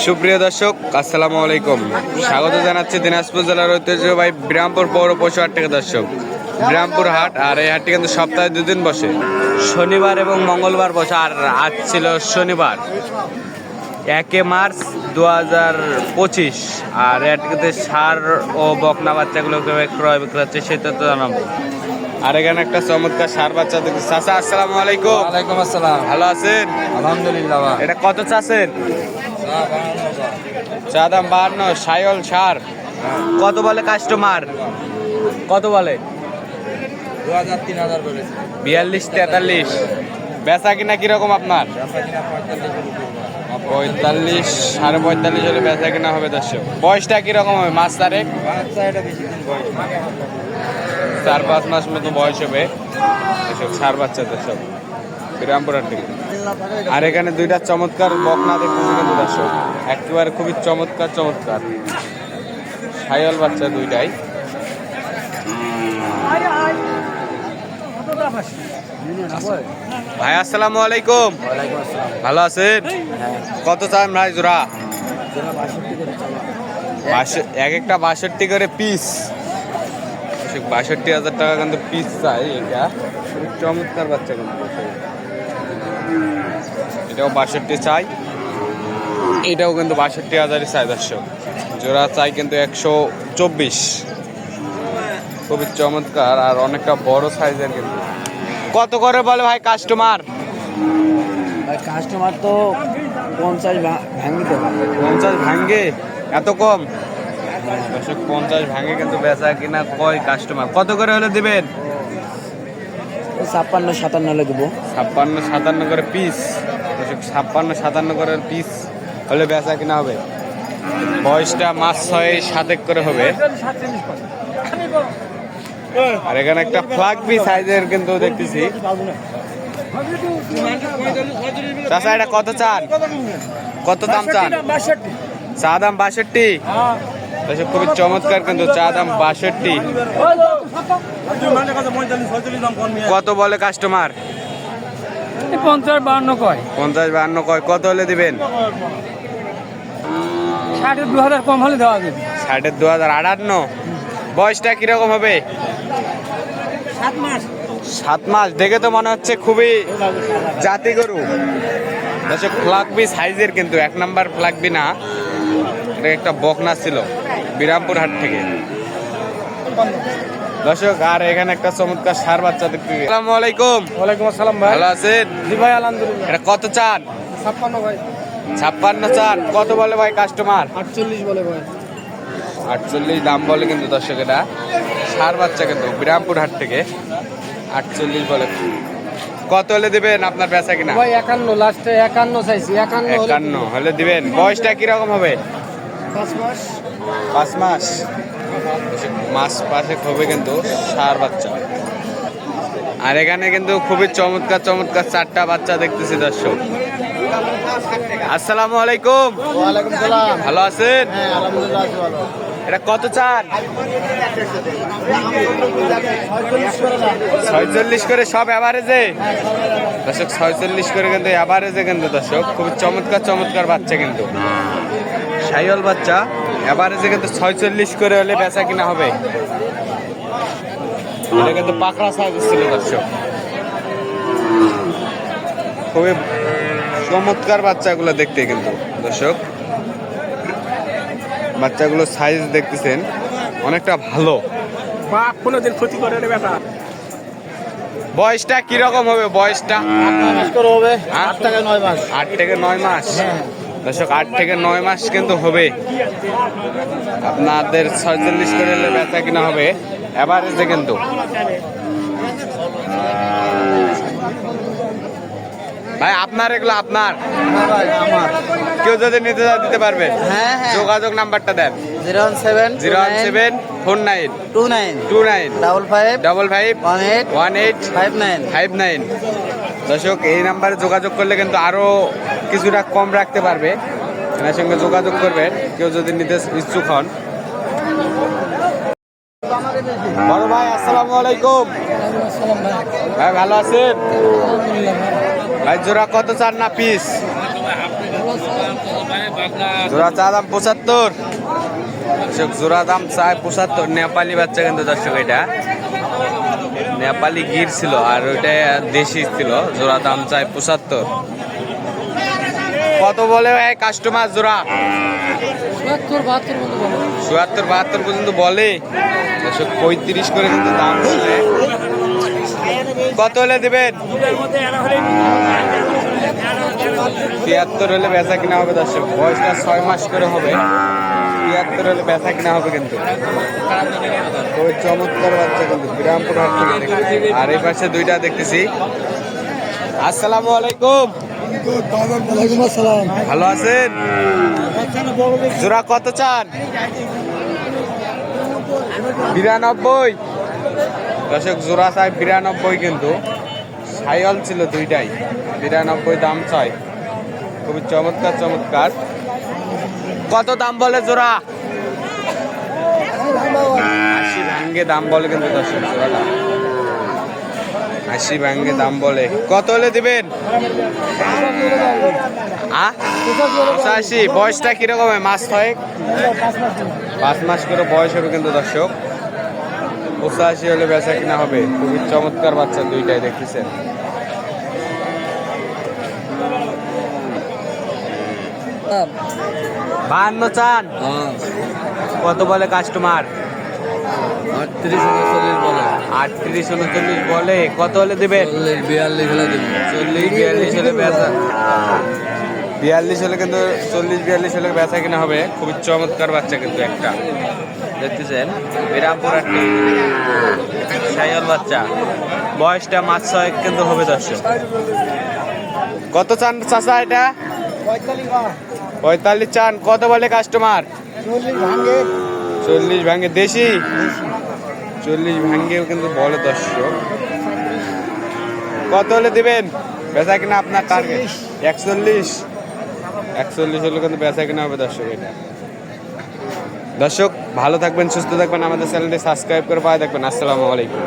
সুপ্রিয় দর্শক, আসসালামু আলাইকুম। স্বাগত জানাচ্ছি দিনাজপুর জেলার ঐতিহ্যবাহী বিরামপুর পৌর পশু হাট থেকে। দর্শক, বিরামপুর হাট, আর এই হাটটি কিন্তু সপ্তাহে দুদিন বসে, শনিবার এবং মঙ্গলবার বসে। আর আজ ছিল শনিবার, 1 মার্চ 2025। আর এই হাটটি কিন্তু সার ও বকনা বাচ্চাগুলো ক্রয় বিক্রয় হচ্ছে, সেটা তো জানাবো। আর এখানে একটা চমৎকার সার বাচ্চা দেখছি। চাচা, আসসালামু আলাইকুম। ওয়ালাইকুম আসসালাম। ভালো আছেন? আলহামদুলিল্লাহ। এটা কত চাচ্ছেন? চা দাম 52। সায়ল সার কত বলে কাস্টমার? কত বলে? 2000 3000 বলেছে। 42 43। বেচা কিনা কিরকম আপনার? 45 45.5 হলে বেচা কিনা হবে। দর্শক, বয়সটা কিরকম হবে? মাস তারিখ বাচ্চা এটা বেশি দিন বয়স না। 4-5 মাস মতো বয়স হবে। এসব সার বাচ্চা দর্শক, বিরামপুরার থেকে। আর এখানে দুইটা চমৎকার বকনা দেখতেছি কিন্তু দর্শক, একেবারে খুবই চমৎকার চমৎকার সায়ল বাচ্চা দুইটাই। ভাই, আসসালামু আলাইকুম। ওয়ালাইকুম আসসালাম। ভালো আছেন? কত চান ভাই জোড়া? এক একটা 62 করে পিস। 62,000 টাকা কিন্তু পিস চাই। এটা খুবই চমৎকার বাচ্চা কিন্তু, এটাও 62 চাই, এটাও কিন্তু 62,000 চাই। দর্শক, জোড়া চাই কিন্তু 124। খুবই চমৎকার আর অনেকটা বড় সাইজের কিন্তু। কত করে বলে ভাই কাস্টমার? কাস্টমার তো 50 ভাঙিতে পারে। 50 ভাঙ্গে? এত কম? দর্শক, 50 ভাঙে কিন্তু বেচা কিনা কয় কাস্টমার। কত করে হলে দিবেন? 56 57 হলে দেবো। 56 57 করে পিস। দর্শক, 56 57 করে পিস হলে বেচা কিনা হবে। বয়সটা মাস 6-7 করে হবে। আর এখানে একটা ফ্লাগবি সাইজের কিন্তু দেখতেছি। চাচা, এটা কত চান? কত দাম চান? চা দাম 62। দর্শক, খুবই চমৎকার কিন্তু, চা দাম 62। কত বলে কাস্টমার? 50 52 কয়। 50 52 কয়। কত হলে দিবেন? 60 2000 কম হলে দেওয়া যাবে। 60 2058। বয়সটা কিরকম হবে? 7 মাস। 7 মাস। দেখে তো মনে হচ্ছে খুবই জাতি গরু। দর্শক, ফ্লাগবি সাইজের কিন্তু, 1 নাম্বার ফ্লাগবি না, এটা একটা বকনা ছিল বিরামপুর হাট থেকে। দর্শক, আর এখানে একটা চমৎকার সার বাচ্চা দেখতে। আসসালামু আলাইকুম। ওয়ালাইকুম আসসালাম ভাই। ভালো আছেন? জি ভাই, আলহামদুলিল্লাহ। এটা কত চান? 56 ভাই। 56 চান। কত বলে ভাই কাস্টমার? 48 বলে ভাই। 48 দাম বলে কিন্তু দর্শক। এটা সার বাচ্চা কিন্তু বিরামপুর হাট থেকে, 48 বলে। কত হলে দিবেন আপনার বেচা কিনা? ভাই 51 লাস্টে 51 চাইছি। 51 হলে দিবেন। বয়সটা কিরকম হবে? 5 মাস। 5 মাস। মাস 5 হবে কিন্তু সার বাচ্চা। আর এখানে কিন্তু খুবই চমৎকার চমৎকার 4টা বাচ্চা দেখতেছি দর্শক। আসসালামু আলাইকুম। ওয়ালাইকুম সালাম। ভালো আছেন? হ্যাঁ, আলহামদুলিল্লাহ আছি ভালো। এটা কত চান? 46 করে সব এভারেজে। দর্শক, 46 করে কিন্তু এভারেজে কিন্তু দর্শক, খুবই চমৎকার চমৎকার বাচ্চা কিন্তু, সাইওয়াল বাচ্চা। এভারেজে কিন্তু 46 করে হলে বেচা কিনা হবে। এটা কিন্তু পাকড়া সাইজ ছিল দর্শক, খুবই চমৎকার বাচ্চাগুলো দেখতে কিন্তু দর্শক। বাচ্চাগুলো সাইজ দেখতেছেন অনেকটা ভালো। ক্ষতি করে রে বেটা। বয়সটা কিরকম হবে? বয়সটা 8 মাস করে হবে। 8 থেকে 9 মাস। 8 থেকে 9 মাস। দর্শক, 8 থেকে 9 মাস কিন্তু হবে। আপনাদের 46 করে হলে বেচা কিনা হবে এভারেজে কিন্তু। ভাই, আপনার এগুলো আপনার? আমার। কেউ যদি নিতে চায় দিতে পারবে? হ্যাঁ হ্যাঁ। যোগাযোগ নাম্বারটা দেন। 017 017 49 29 29 55 55 18 18 59। 59। দর্শক, এই নাম্বারে যোগাযোগ করলে কিন্তু আরো কিছুটা কম রাখতে পারবে। এনার সঙ্গে যোগাযোগ করবেন কেউ যদি নিতে ইচ্ছুক হন। বড় ভাই, আসসালামু আলাইকুম। ভাই, ভালো আছেন? ভাই, জোড়া কত চান না পিস? জোড়া চা দাম 75। দর্শক জোড়া দাম চায় 75। নেপালি বাচ্চা কিন্তু দর্শক, এটা নেপালি গির ছিল আর ওইটা দেশি ছিল। জোড়া দাম চায় 75। কত বলে কাস্টমার জোড়া? ৭৪-৭২ পর্যন্ত বলে। ৩৫ করে কিন্তু দাম বলে। কত হলে দেবেন? ৭৩ হলে বেচা কিনা হবে দর্শক। বয়সটা ৬ মাস করে হবে। ৭৩ হলে বেচা কিনা হবে কিন্তু। ওই চমৎকার বাচ্চা কিন্তু বিরামপুর হাট থেকে দেখতেছি। আর এই পাশে দুইটা দেখতেছি। আসসালামু আলাইকুম। ভালো আছেন? জোড়া কত চান? ৯২। দর্শক জোড়া চাই ৯২ কিন্তু। সাইল ছিল দুইটাই। ৯২ দাম চাই। খুবই চমৎকার চমৎকার। কত দাম বলে জোড়া? ৮০ ভাঙ্গে দাম বলে কিন্তু দর্শক জোড়াটা। ৮০ ভাঙ্গে দাম বলে। কত হলে দিবেন? ৮৫। বয়সটা কিরকম হয়? মাস 5 মাস করে বয়স হবে কিন্তু দর্শক। ৮৫ হলে বেচা কিনা হবে। খুবই চমৎকার বাচ্চা দুইটাই দেখতেছেন। বাহান্ন চান? কত বলে কাস্টমার? ৩৮-৩৯ বলে। ৩৮-৩৯ বলে। কত হলে দেবেন? ৪০-৪২ হলে দেবে। ৪০-৪২ হলে বেচা। ৪২ হলে কিন্তু ৪০-৪২ হলে বেচা কিনা হবে। খুবই চমৎকার বাচ্চা কিন্তু একটা দেখতেছেন। বিরামপুর সাইল বাচ্চা। বয়সটা মাস ৬ কিন্তু হবে দর্শক। কত চান চাচা এটা? ৪৫ চান। কত বলে কাস্টমার? ৪০ ভাঙে। দেশি ৪০ ভাঙ্গেও কিন্তু বলে দর্শক। কত হলে দিবেন? বেচা কিনা আপনার টার্গেট ৪১। ৪১ হলে কিন্তু বেচা কিনা হবে দর্শক এটা। দর্শক ভালো থাকবেন, সুস্থ থাকবেন, আমাদের চ্যানেলটি সাবস্ক্রাইব করে পাওয়া দেখবেন। আসসালামু আলাইকুম।